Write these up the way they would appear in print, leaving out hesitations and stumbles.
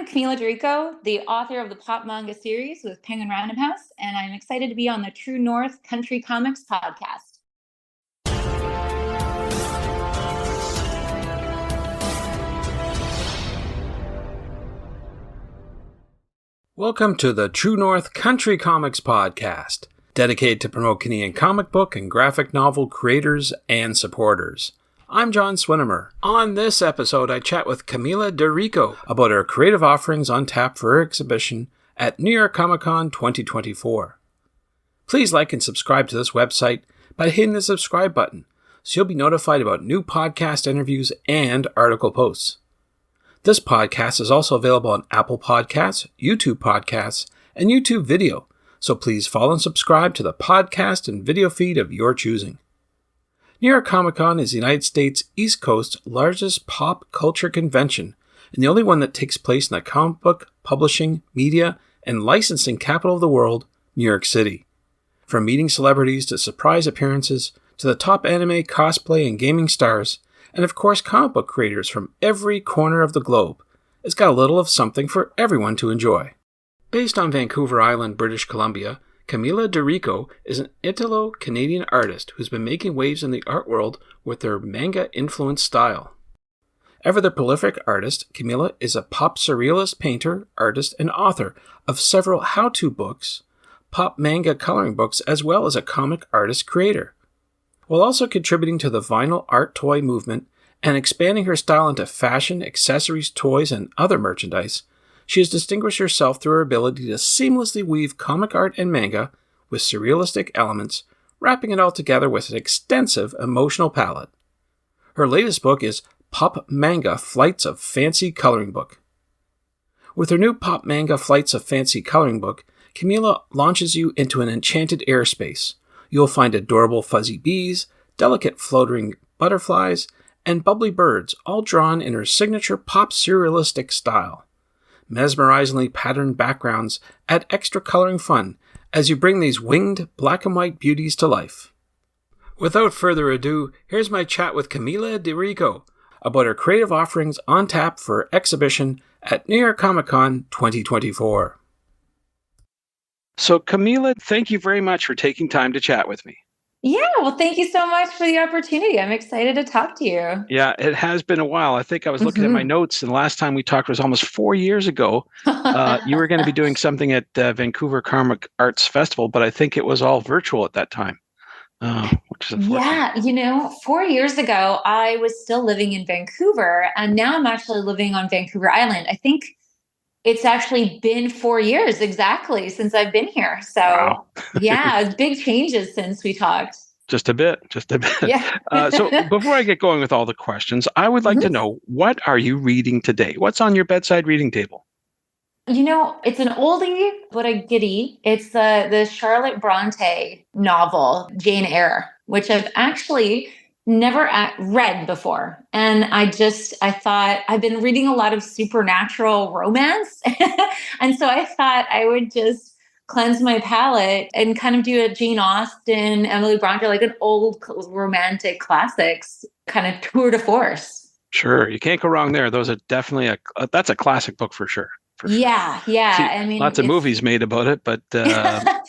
I'm Camilla the author of the Pop Manga series with Penguin Random House, and I'm excited to be on the True North Country Comics podcast. Welcome to the True North Country Comics podcast, dedicated to promote Canadian comic book and graphic novel creators and supporters. I'm John Swinimer. On this episode, I chat with Camilla about her creative offerings on tap for her exhibition at New York Comic Con 2024. Please like and subscribe to this website by hitting the subscribe button, so you'll be notified about new podcast interviews and article posts. This podcast is also available on Apple Podcasts, YouTube Podcasts, and YouTube Video, so please follow and subscribe to the podcast and video feed of your choosing. New York Comic Con is the United States East Coast's largest pop culture convention, and the only one that takes place in the comic book, publishing, media, and licensing capital of the world, New York City. From meeting celebrities to surprise appearances, to the top anime, cosplay, and gaming stars, and of course comic book creators from every corner of the globe, it's got a little of something for everyone to enjoy. Based on Vancouver Island, British Columbia, Camilla is an Italo-Canadian artist who's been making waves in the art world with her manga-influenced style. Ever the prolific artist, Camilla is a pop surrealist painter, artist, and author of several how-to books, pop manga coloring books, as well as a comic artist creator. While also contributing to the vinyl art toy movement and expanding her style into fashion, accessories, toys, and other merchandise, she has distinguished herself through her ability to seamlessly weave comic art and manga with surrealistic elements, wrapping it all together with an extensive emotional palette. Her latest book is Pop Manga Flights of Fancy Coloring Book. With her new Pop Manga Flights of Fancy Coloring Book, Camilla launches you into an enchanted airspace. You'll find adorable fuzzy bees, delicate floating butterflies, and bubbly birds, all drawn in her signature pop surrealistic style. Mesmerizingly patterned backgrounds add extra coloring fun as you bring these winged black and white beauties to life. Without further ado, here's my chat with Camilla about her creative offerings on tap for her exhibition at New York Comic Con 2024. So Camilla, thank you very much for taking time to chat with me. Yeah, well, thank you so much for the opportunity. I'm excited to talk to you. Yeah, it has been a while. I think I was looking at my notes, and the last time we talked was almost 4 years ago. You were going to be doing something at Vancouver Comic Arts Festival, but I think it was all virtual at that time, which is unfortunate. Yeah, 4 years ago, I was still living in Vancouver, and now I'm actually living on Vancouver Island. I think it's actually been 4 years exactly since I've been here. So, wow. Yeah, big changes since we talked. Just a bit. Yeah. So before I get going with all the questions, I would like to know, what are you reading today? What's on your bedside reading table? It's an oldie, but a goodie. It's the Charlotte Bronte novel, Jane Eyre, which I've actually never read before. And I thought I've been reading a lot of supernatural romance. And so I thought I would just cleanse my palate and kind of do a Jane Austen, Emily Bronte, like an old romantic classics kind of tour de force. Sure. You can't go wrong there. Those are definitely that's a classic book for sure. Yeah. See, lots of movies made about it, but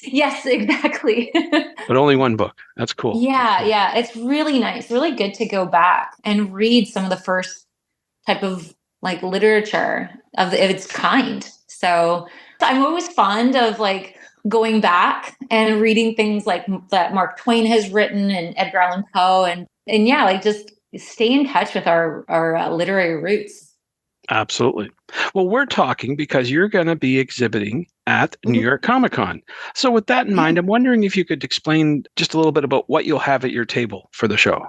yes, exactly. But only one book. That's cool. Yeah. It's really nice. Really good to go back and read some of the first type of like literature of its kind. So I'm always fond of like going back and reading things like that Mark Twain has written and Edgar Allan Poe and yeah, like just stay in touch with our literary roots. Absolutely. Well, we're talking because you're going to be exhibiting at New York Comic Con. So with that in mind, I'm wondering if you could explain just a little bit about what you'll have at your table for the show.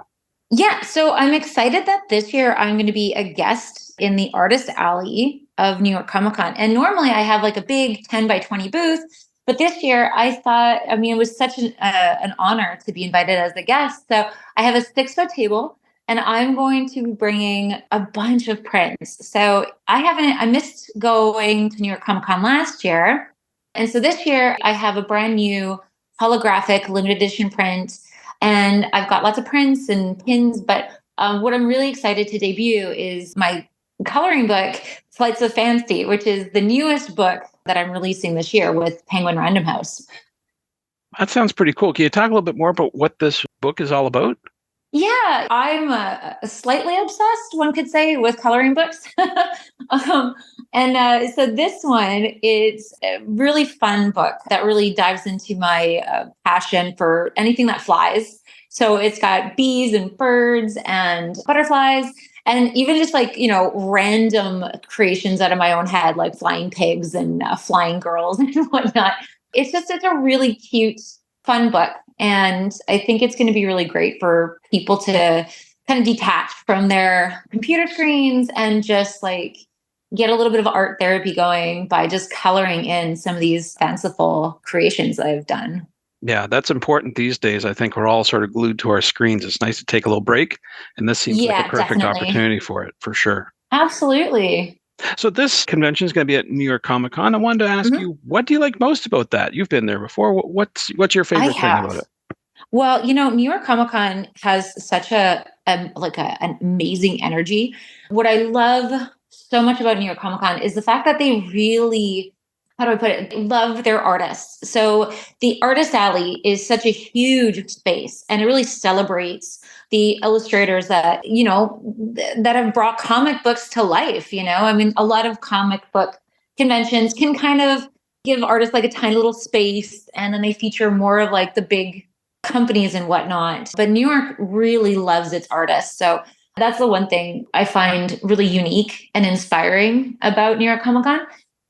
Yeah, so I'm excited that this year I'm going to be a guest in the Artist Alley of New York Comic Con. And normally I have like a big 10 by 20 booth. But this year I thought, it was such an honor to be invited as a guest. So I have a 6-foot table. And I'm going to be bringing a bunch of prints. So I missed going to New York Comic Con last year. And so this year I have a brand new holographic limited edition print. And I've got lots of prints and pins. But what I'm really excited to debut is my coloring book Flights of Fancy, which is the newest book that I'm releasing this year with Penguin Random House. That sounds pretty cool. Can you talk a little bit more about what this book is all about? Yeah, I'm slightly obsessed, one could say, with coloring books. um, so this one is a really fun book that really dives into my passion for anything that flies. So it's got bees and birds and butterflies, and even just like, random creations out of my own head, like flying pigs and flying girls and whatnot. It's a really cute, fun book. And I think it's going to be really great for people to kind of detach from their computer screens and just like get a little bit of art therapy going by just coloring in some of these fanciful creations that I've done. Yeah, that's important these days. I think we're all sort of glued to our screens. It's nice to take a little break, and this seems like a Yeah, perfect definitely. opportunity for it, for sure. Absolutely. So this convention is going to be at New York Comic Con. I wanted to ask Mhm. you, what do you like most about that? You've been there before. What's your I favorite thing about have. it? Well, New York Comic Con has such an amazing energy. What I love so much about New York Comic Con is the fact that they really, how do I put it, love their artists. So the Artist Alley is such a huge space, and it really celebrates the illustrators that, that have brought comic books to life. I mean, a lot of comic book conventions can kind of give artists like a tiny little space, and then they feature more of like the big companies and whatnot. But New York really loves its artists. So that's the one thing I find really unique and inspiring about New York Comic Con.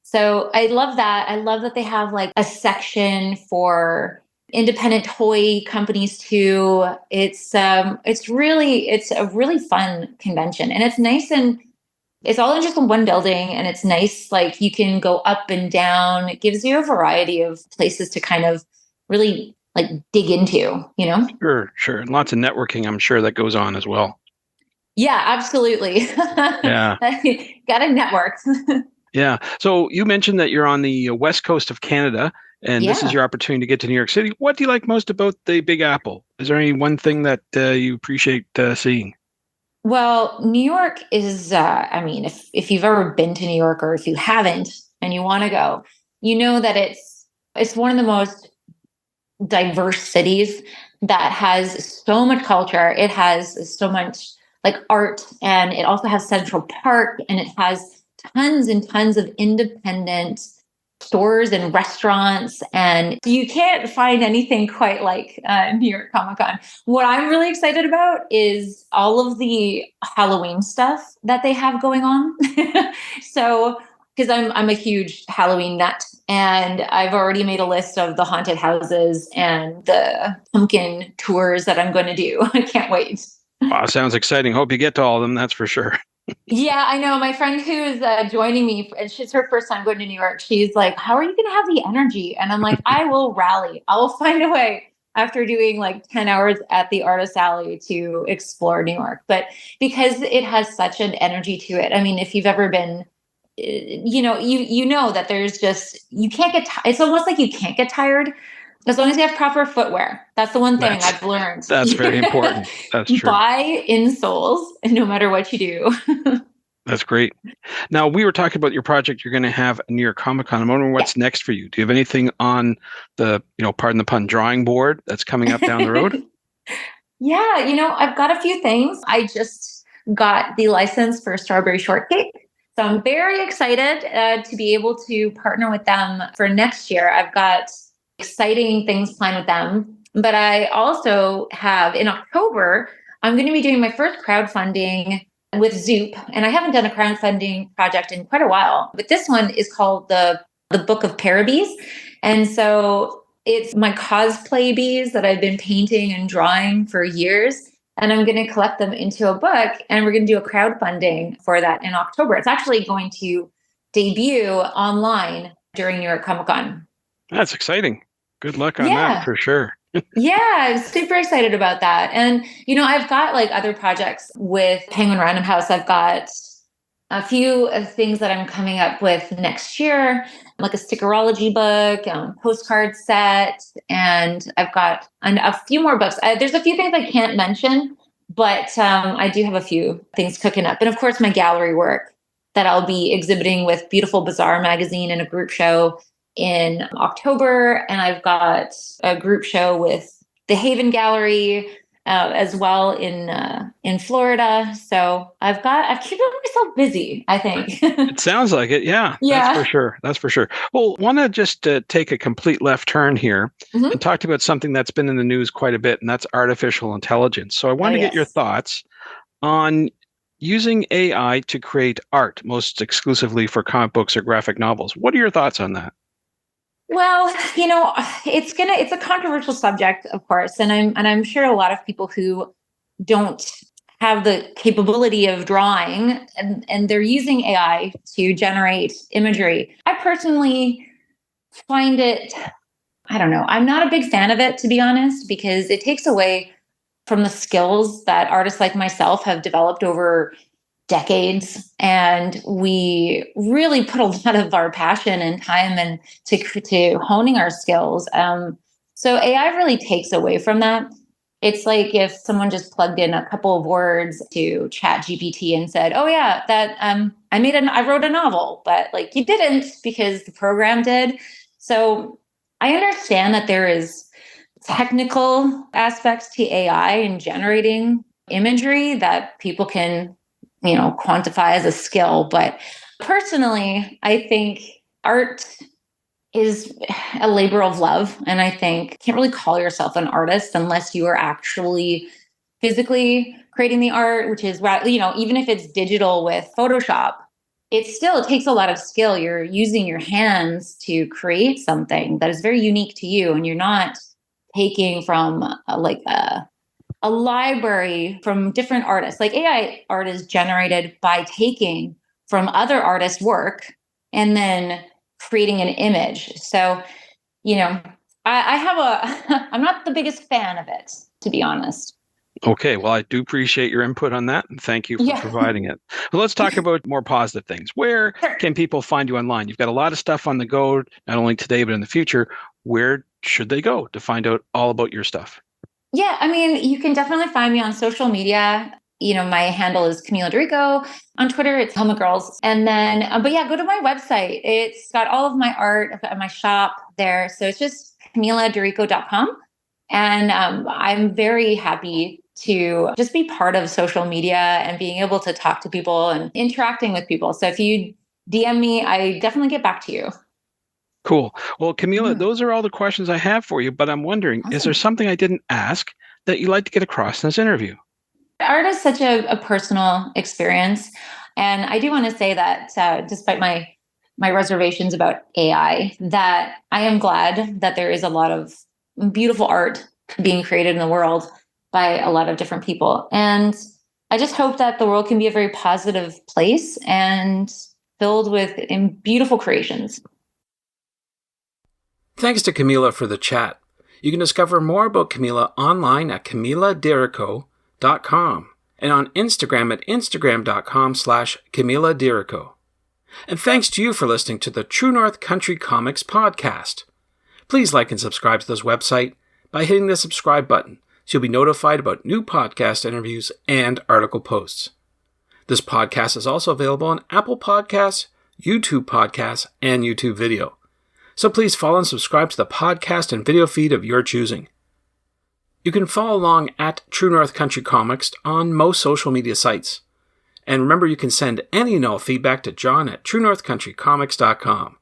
So I love that. I love that they have like a section for independent toy companies too. It's a really fun convention, and it's nice, and it's all in just one building, and it's nice. Like you can go up and down. It gives you a variety of places to kind of really like dig into. Sure, sure. And lots of networking, I'm sure, that goes on as well. Yeah, absolutely. Yeah. Got to network. Yeah. So you mentioned that you're on the west coast of Canada, and this is Yeah. your opportunity to get to New York City. What do you like most about the Big Apple? Is there any one thing that you appreciate seeing? Well, New York is, I mean, if you've ever been to New York, or if you haven't and you want to go, you know that it's one of the most diverse cities that has so much culture. It has so much like art, and it also has Central Park, and it has tons and tons of independent stores and restaurants, and you can't find anything quite like New York Comic Con. What I'm really excited about is all of the Halloween stuff that they have going on. So, because I'm a huge Halloween nut, and I've already made a list of the haunted houses and the pumpkin tours that I'm going to do. I can't wait. Wow, sounds exciting. Hope you get to all of them. That's for sure. Yeah, I know. My friend who's joining me, and she's her first time going to New York. She's like, "How are you going to have the energy?" And I'm like, "I will rally. I will find a way." After doing like 10 hours at the Artist Alley to explore New York, but because it has such an energy to it. I mean, if you've ever been, you know that there's just you can't get. It's almost like you can't get tired as long as you have proper footwear. That's the one thing That's I've learned. that's very important. That's true. Buy insoles, no matter what you do. That's great. Now, we were talking about your project you're going to have at New York Comic Con. I'm wondering what's next for you. Do you have anything on the, pardon the pun, drawing board that's coming up down the road? Yeah, I've got a few things. I just got the license for Strawberry Shortcake. So I'm very excited to be able to partner with them for next year. I've got exciting things planned with them. But I also have in October, I'm going to be doing my first crowdfunding with Zoop. And I haven't done a crowdfunding project in quite a while. But this one is called the Book of Parabees. And so it's my cosplay bees that I've been painting and drawing for years. And I'm going to collect them into a book, and we're going to do a crowdfunding for that in October. It's actually going to debut online during New York Comic Con. That's exciting. Good luck on that Yeah. for sure. Yeah, I'm super excited about that. And, I've got like other projects with Penguin Random House. I've got a few of things that I'm coming up with next year, like a stickerology book, postcard set, and I've got a few more books. There's a few things I can't mention, but I do have a few things cooking up. And of course, my gallery work. that I'll be exhibiting with Beautiful Bazaar magazine in a group show in October. And I've got a group show with the Haven Gallery as well in Florida. So I've keeping myself busy, I think. It sounds like it. Yeah, Yeah. that's for sure. That's for sure. Well, want to just take a complete left turn here Mhm. and talk about something that's been in the news quite a bit, and that's artificial intelligence. So I want to get your Yes. thoughts on using AI to create art, most exclusively for comic books or graphic novels. What are your thoughts on that? Well, it's a controversial subject, of course, and I'm sure a lot of people who don't have the capability of drawing and they're using AI to generate imagery. I personally find it, I don't know, I'm not a big fan of it, to be honest, because it takes away from the skills that artists like myself have developed over decades, and we really put a lot of our passion and time and to honing our skills. So AI really takes away from that. It's like if someone just plugged in a couple of words to Chat GPT and said, "Oh yeah, that I wrote a novel," but like you didn't because the program did. So I understand that there is technical aspects to AI and generating imagery that people can, quantify as a skill. But personally, I think art is a labor of love. And I think you can't really call yourself an artist unless you are actually physically creating the art, which is, even if it's digital with Photoshop, it takes a lot of skill. You're using your hands to create something that is very unique to you. And you're not taking from a library from different artists. Like AI art is generated by taking from other artists' work and then creating an image. So, I have I'm not the biggest fan of it, to be honest. Okay, well, I do appreciate your input on that, and thank you for Yeah. providing it. Well, let's talk about more positive things. Where Sure. can people find you online? You've got a lot of stuff on the go, not only today, but in the future. Where should they go to find out all about your stuff? Yeah, I mean, you can definitely find me on social media. My handle is Camilla Dorico. On Twitter, it's Helma Girls. And then, but yeah, go to my website. It's got all of my art. I've got my shop there. So it's just CamillaDorico.com. And I'm very happy to just be part of social media and being able to talk to people and interacting with people. So if you DM me, I definitely get back to you. Cool. Well, Camilla, Yeah. those are all the questions I have for you, but I'm wondering, is there Awesome. something I didn't ask that you'd like to get across in this interview? Art is such a personal experience. And I do want to say that despite my reservations about AI, that I am glad that there is a lot of beautiful art being created in the world by a lot of different people. And I just hope that the world can be a very positive place and filled with beautiful creations. Thanks to Camilla for the chat. You can discover more about Camilla online at CamillaDirico.com and on Instagram at Instagram.com/CamillaDirico. And thanks to you for listening to the True North Country Comics podcast. Please like and subscribe to this website by hitting the subscribe button so you'll be notified about new podcast interviews and article posts. This podcast is also available on Apple Podcasts, YouTube Podcasts, and YouTube Video. So please follow and subscribe to the podcast and video feed of your choosing. You can follow along at True North Country Comics on most social media sites. And remember, you can send any and all feedback to John at TrueNorthCountryComics.com.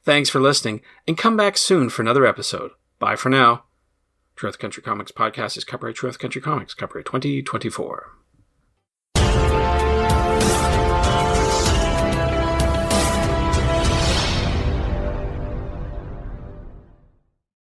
Thanks for listening, and come back soon for another episode. Bye for now. True North Country Comics Podcast is copyright True North Country Comics, copyright 2024.